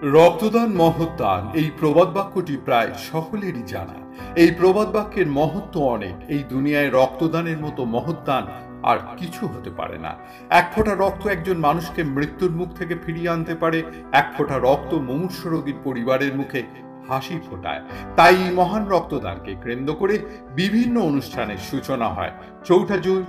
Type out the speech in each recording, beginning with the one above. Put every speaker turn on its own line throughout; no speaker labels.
রক্তদান মহৎ দান, এই প্রবাদ বাক্যটি প্রায় সকলেরই জানা। এই প্রবাদ বাক্যের মহত্ব অনেক। এই দুনিয়ায় রক্তদানের মতো মহৎ দান আর কিছু হতে পারে না। এক ফোঁটা রক্ত একজন মানুষকে মৃত্যুর মুখ থেকে ফিরিয়ে আনতে পারে। এক ফোঁটা রক্ত মুমূর্ষু রোগীর পরিবারের মুখে হাসি ফোটায়। তাই এই মহান রক্তদানকে কেন্দ্র করে বিভিন্ন অনুষ্ঠানের সূচনা হয়। 4 June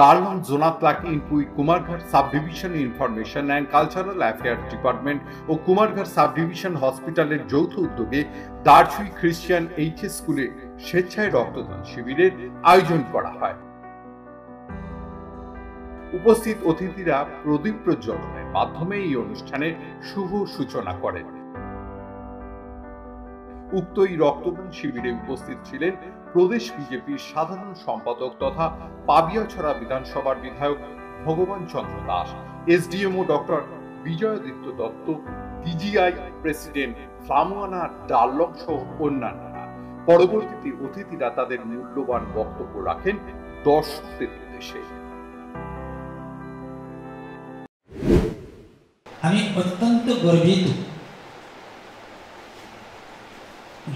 Darlong Jonatlak Inpui Kumarghat sub division information and cultural affairs department ও কুমারঘাট সাব ডিভিশন হসপিটালের যৌথ উদ্যোগে দারচুই খ্রিস্টান এইচএস স্কুলে স্বেচ্ছায় রক্তদান শিবিরের আয়োজন করা হয়। উপস্থিত অতিথিরা প্রদীপ প্রজ্বলনের মাধ্যমে এই অনুষ্ঠানের শুভ সূচনা করেন। উক্ত এই রক্তদান শিবিরে উপস্থিত ছিলেন প্রদেশ বিজেপির সাধারণ সম্পাদক তথা পাবিয়াছড়া বিধানসভার বিধায়ক Bhagaban Chandra Das, SDMO doctor Bijayaditya Dutta, DGI president Flamoyana Darlong সহ অন্যান্যরা। পরবর্তীতে অতিথিরা তাদের মূল্যবান বক্তব্য রাখেন দর্শকদের উদ্দেশ্যে।
আমি অত্যন্ত গর্বিত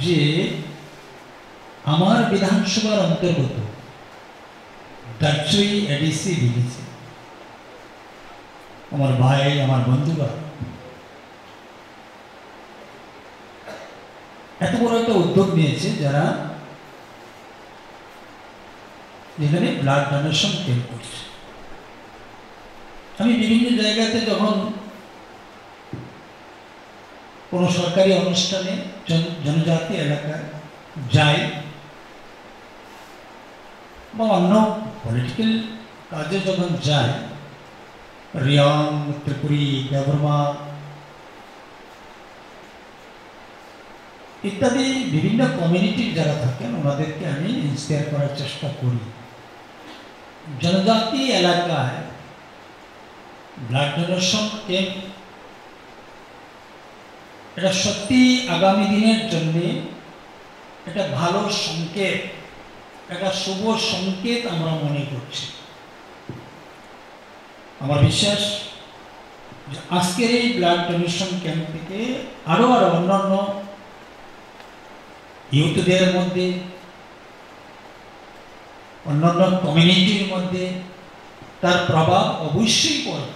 যে আমার বিধানসভার অন্তর্গত দারচুই এডিসি ভিলেজে আমার ভাই, আমার বন্ধুরা এত বড় একটা উদ্যোগ নিয়েছে, যারা যেখানে ব্লাড ডোনেশন ক্যাম্প করছে। আমি বিভিন্ন জায়গাতে যখন কোনো সরকারি অনুষ্ঠানে জনজাতি এলাকায় যাই বা অন্য পলিটিক্যাল কাজে যখন যাই, রিয়াং, ত্রিপুরি, দেবরমা ইত্যাদি বিভিন্ন কমিউনিটির যারা থাকেন ওনাদেরকে আমি ইন্সপায়ার করার চেষ্টা করি। জনজাতি এলাকায় ব্লাড ডোনেশন ক্যাম্প এটা সত্যি আগামী দিনের জন্য একটা ভালো সংকেত, একটা শুভ সংকেত আমরা মনে করছি। আমার বিশ্বাস যে আজকের এই ব্লাড ডোনেশন ক্যাম্প থেকে আরো অন্যান্য ইউথদের মধ্যে, অন্যান্য কমিউনিটির মধ্যে তার প্রভাব অবশ্যই পড়ে।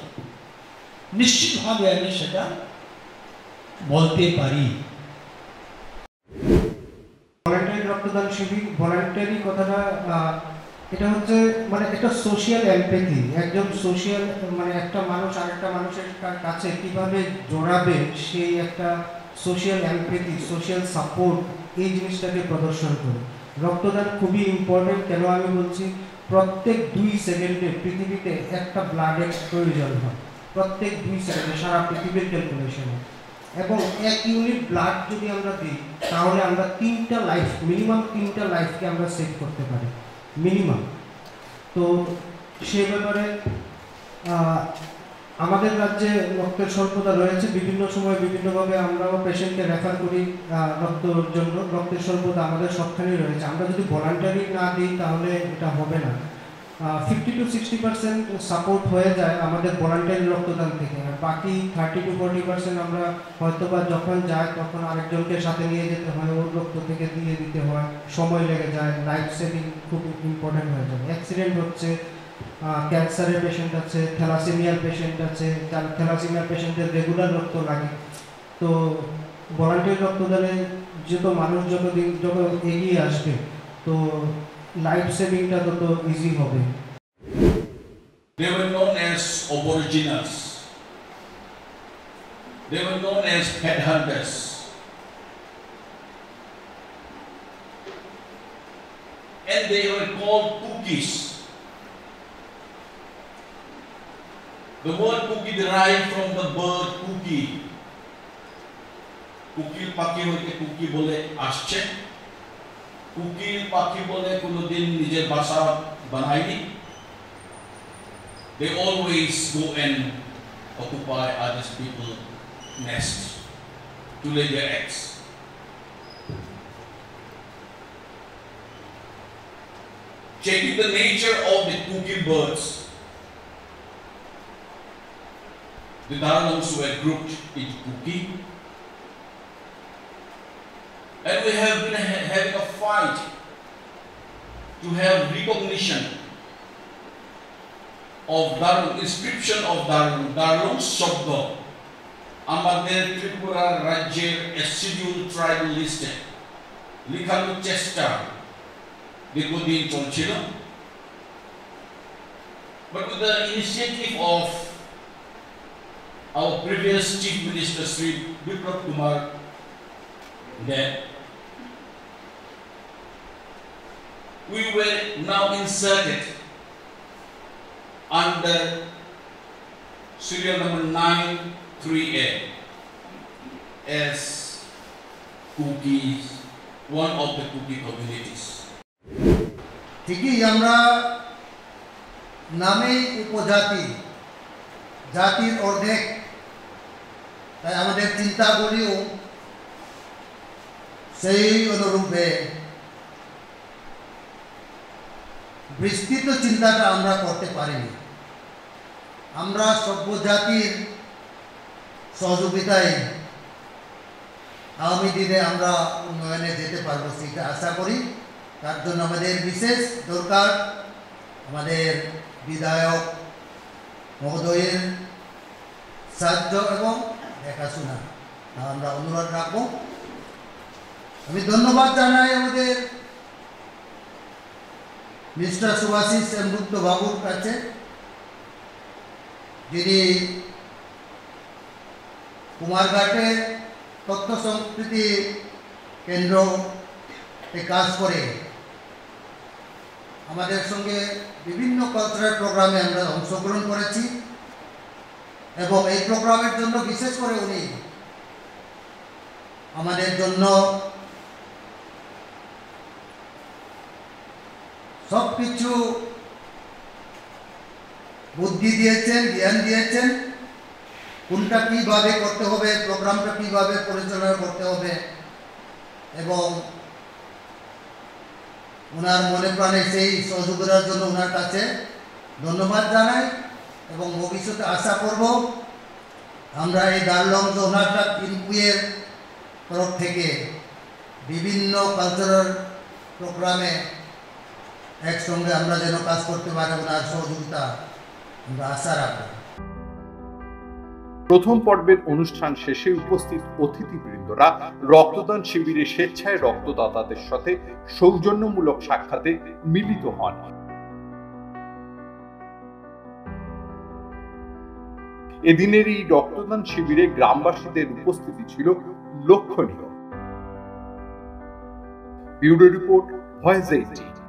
নিশ্চিতভাবে আমি সেটা বলতে পারি।
ভলান্টারি রক্তদান শিবির, ভলান্টারি কথাটা এটা হচ্ছে মানে একটা সোশিয়াল এমপ্যাথি। একজন সোশিয়াল মানে একটা মানুষ আরেকটা মানুষের কাছে কিভাবে জড়াবে, সেই একটা সোশিয়াল এমপ্যাথি, সোশিয়াল সাপোর্ট, এই জিনিসটাকে প্রদর্শন করে। রক্তদান খুবই ইম্পর্টেন্ট। কেন আমি বলছি, প্রত্যেক 2 সেকেন্ডে পৃথিবীতে একটা ব্লাডের প্রয়োজন হয়। প্রত্যেক 2 সেকেন্ডে সারা পৃথিবীর ক্যালকুলেশনে। এবং 1 ইউনিট ব্লাড যদি আমরা দিই তাহলে আমরা 3টা লাইফ, মিনিমাম 3টা লাইফকে আমরা সেভ করতে পারি মিনিমাম। তো সে ব্যাপারে আমাদের রাজ্যে রক্তের স্বল্পতা রয়েছে। বিভিন্ন সময় বিভিন্নভাবে আমরাও পেশেন্টকে রেফার করি রক্তের জন্য। রক্তের স্বল্পতা আমাদের সবখানেই রয়েছে। আমরা যদি ভলান্টারি না দিই তাহলে এটা হবে না। 50 to 60% সাপোর্ট হয়ে যায় আমাদের ভলান্টারি রক্তদান থেকে। আর বাকি 30 to 40% আমরা হয়তোবা যখন যাই তখন আরেকজনকে সাথে নিয়ে যেতে হয়, ওর রক্ত থেকে দিয়ে দিতে হয়, সময় লেগে যায়। লাইফ সেভিং খুব ইম্পর্টেন্ট হয়ে যায়। অ্যাক্সিডেন্ট হচ্ছে, ক্যান্সারের পেশেন্ট আছে, থ্যালাসেমিয়ার পেশেন্ট আছে, থ্যালাসেমিয়ার পেশেন্টের রেগুলার রক্ত লাগে। তো ভলান্টারি রক্তদানে যত মানুষ যত এগিয়ে আসবে তো লাইফ সেভিংটা তত ইজি হবে।
They were known as aboriginals. They were known as headhunters. And they were called Kukis. The word Kuki derived from the bird Kuki. Kukil paki hoite Kuki bole asche. Kukil paki bole kono din nijer bhasha banaini. They always go and occupy other people's nests to lay their eggs. Checking the nature of the Kuki birds, The Darlongs were grouped into Kuki, And we have been having a fight to have recognition of Darul, inscription of Darul Shabda আমাদের ত্রিপুরা রাজ্যের schedule tribal লিস্টে লেখানোর চেষ্টা দীর্ঘদিন চলছিল। But with the initiative of our previous Chief Minister Sri Biplab Kumar Deb, we were now inserted under serial number 9-3A as Kukis, one of the Kuki communities.
ঠিকই আমরা নামেই উপজাতি, জাতির অর্ধেক, তাই আমাদের চিন্তাগুলিও সেই অনুরূপে বিস্তৃত চিন্তাটা আমরা করতে পারিনি। আমরা সভ্য জাতির সহযোগিতায় আগামী দিনে আমরা উন্নয়নে যেতে পারবো সেটা আশা করি। তার জন্য আমাদের বিশেষ দরকার আমাদের বিধায়ক মহোদয়ের সাহায্য এবং দেখাশোনা, আমরা অনুরোধ রাখব। আমি ধন্যবাদ জানাই আমাদের মিস্টার সুভাষিস সেনগুপ্ত বাবুর কাছে, যিনি কুমারঘাটে তথ্য সংস্কৃতি কেন্দ্রে কাজ করে আমাদের সঙ্গে বিভিন্ন কালচারাল প্রোগ্রামে আমরা অংশগ্রহণ করেছি এবং এই প্রোগ্রামের জন্য বিশেষ করে উনি আমাদের জন্য সব কিছু বুদ্ধি দিয়েছেন, জ্ঞান দিয়েছেন, কোনটা কীভাবে করতে হবে, প্রোগ্রামটা কীভাবে পরিচালনা করতে হবে, এবং ওনার মনে প্রাণে সেই সহযোগিতার জন্য ওনার কাছে ধন্যবাদ জানাই এবং ভবিষ্যতে আশা করব আমরা এই দারুল জোহনাটা ইনপুয়ের তরফ থেকে বিভিন্ন কালচারাল প্রোগ্রামে একসঙ্গে আমরা যেন কাজ করতে পারি, ওনার সহযোগিতা আমরা আশা রাখব।
প্রথম পর্বের অনুষ্ঠান শেষে উপস্থিত অতিথিবৃন্দরা রক্তদান শিবিরে স্বেচ্ছায় রক্তদাতাদের সাথে সৌজন্যমূলক সাক্ষাতে মিলিত হন। এদিনের এই রক্তদান শিবিরে গ্রামবাসীদের উপস্থিতি ছিল লক্ষণীয়। Bureau report, voice 18।